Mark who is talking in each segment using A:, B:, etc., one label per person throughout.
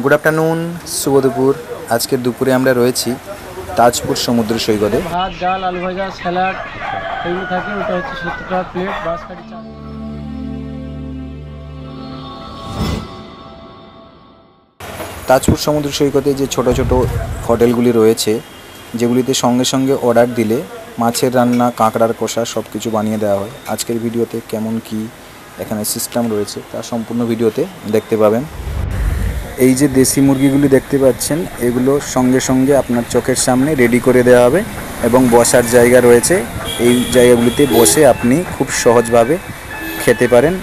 A: Good afternoon, শুভ দুপুর। আজকের দুপুরে আমরা রয়েছি তাজপুর সমুদ্র সৈকতে।
B: ভাত, ডাল, আলু ভাজা, স্যালাড এগুলো থাকে। ওটা হচ্ছে 70 টাকা প্লেট। বাঁশকাঠি চা।
A: তাজপুর সমুদ্র সৈকতে যে ছোট ছোট হোটেলগুলি রয়েছে, যেগুলিতে সঙ্গে সঙ্গে অর্ডার দিলে মাছের রান্না, কাঁকড়ার কষা সব কিছু বানিয়ে দেওয়া হয়। আজকের ভিডিওতে কেমন কি এখানে সিস্টেম রয়েছে তা সম্পূর্ণ ভিডিওতে দেখতে পাবেন। এই যে দেশি মুরগিগুলি দেখতে পাচ্ছেন, এগুলো সঙ্গে সঙ্গে আপনার চোখের সামনে রেডি করে দেওয়া হবে এবং বসার জায়গা রয়েছে। এই জায়গাগুলিতে বসে আপনি খুব সহজভাবে খেতে পারেন।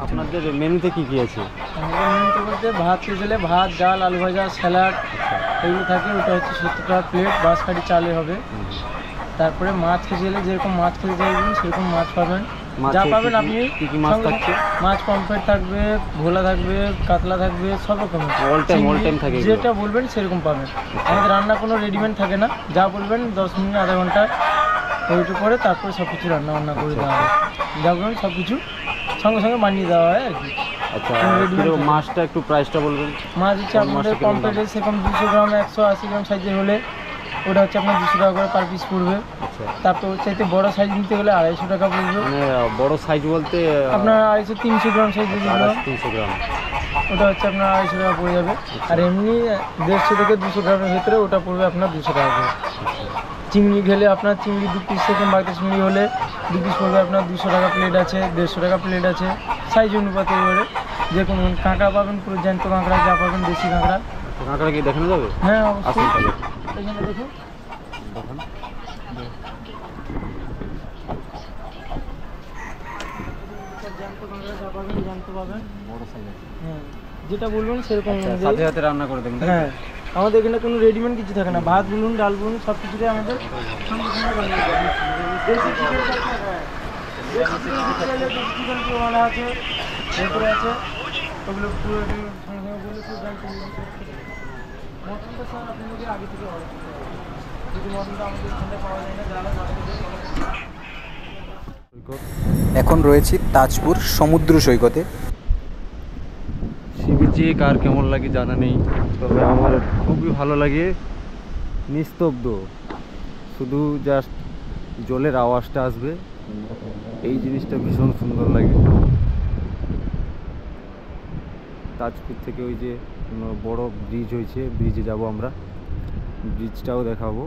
C: আপনাদের মেনুতে কি আছে?
B: আমাদের মেনুতে বলতে ভাত খেলে ভাত, ডাল, আলু ভাজা, স্যালাড এগুলো থাকে। ওটা হচ্ছে 70 টাকা প্লেট। বাঁশকাঠি চালে হবে। তারপরে মাছ খেতে গেলে যেরকম মাছ খেতে চাইবেন সেরকম মাছ পাবেন। যা পাবেন আপনি।
C: কি কি মাছ থাকছে?
B: মাছ পমফ্রেট থাকবে, ভোলা থাকবে, কাতলা থাকবে, সব রকমের।
C: অল টাইম থাকে?
B: যেটা বলবেন সেরকম পাবেন। আমাদের রান্না কোনো রেডিমেড থাকে না। যা বলবেন 10 মিনিট আধা ঘন্টা ওইটা পরে তারপরে সব কিছু রান্না করে দেওয়া হয়। যা বলবেন সব কিছু সঙ্গে সঙ্গে বানিয়ে দেওয়া হয় আর কি।
C: আচ্ছা, মাছটা একটু প্রাইসটা বলবেন।
B: মাছ হচ্ছে আপনাদের পমফ্রেটে সেরকম 200 গ্রাম 180 গ্রাম সাইজের হলে ওটা হচ্ছে আপনার 200 টাকা করে পার পিস পড়বে।
C: আচ্ছা,
B: তারপর চাইতে বড় সাইজ নিতে গেলে 250 টাকা পড়বে।
C: মানে বড় সাইজ বলতে
B: আপনার 250-300 গ্রাম সাইজের যেগুলো
C: 300 গ্রাম,
B: ওটা হচ্ছে আপনার 250 টাকা পড়ে যাবে। আর এমনি 150 থেকে 200 গ্রামের ভেতরে ওটা পড়বে আপনার 200 টাকা করে। চিংড়ি খেলে আপনার চিংড়ি 2 পিস থেকে বাড়িতে চিংড়ি হলে 2 পিস পড়বে আপনার 200 টাকা প্লেট আছে, 150 টাকা প্লেট আছে। সাইজ অনুপাতে এবারে যে কোনো কাঁকড়া পাবেন, পুরো জ্যান্ত কাঁকড়া যা পাবেন, দেশি কাঁকড়া।
C: কাঁকড়া কি দেখানো যাবে?
B: হ্যাঁ অবশ্যই।
C: আসুন তাহলে
B: এখানে দেখুন।
C: দেখুন।
B: জ্যান্ত কাঁকড়া যা পাবেন জ্যান্ত পাবেন।
C: বড় সাইজ আছে।
B: হ্যাঁ, যেটা বলবেন সেরকম।
C: সাথে সাথে রান্না করে দেবেন?
B: হ্যাঁ, আমাদের এখানে কোনো রেডিমেড কিছু থাকে না। ভাত বলুন, ডাল বলুন, সব কিছুটাই আমাদের সঙ্গে সঙ্গে বানিয়ে দেওয়া হয়। দেশি চিকেন থাকে, হ্যাঁ। দেশি চিকেন বলা আছে, ভেতরে আছে, ওগুলো পুরো সঙ্গে সঙ্গে বলে পুরো ডাল তৈরি করতে হবে। মটনটা স্যার আপনাদেরকে আগে থেকে অর্ডার করতে হবে। যদি মটনটা আমাদের এখানে পাওয়া যায় না, যারা
A: এখন রয়েছি তাজপুর সমুদ্র সৈকতে।
C: সি বিচে কার কেমন লাগে জানা নেই, তবে আমার খুবই ভালো লাগে। নিস্তব্ধ, শুধু জাস্ট জলের আওয়াজটা আসবে, এই জিনিসটা ভীষণ সুন্দর লাগে। তাজপুর থেকে ওই যে বড় ব্রিজ হয়েছে, ব্রিজে যাব আমরা, ব্রিজটাও দেখাবো।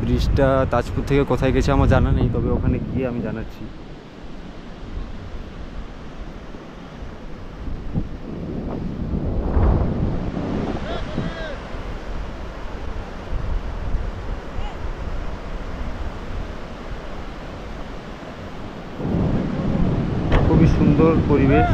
C: ব্রিজটা তাজপুর থেকে কোথায় গেছে আমার জানা নেই, তবে ওখানে গিয়ে আমি জানাচ্ছি। খুবই সুন্দর পরিবেশ।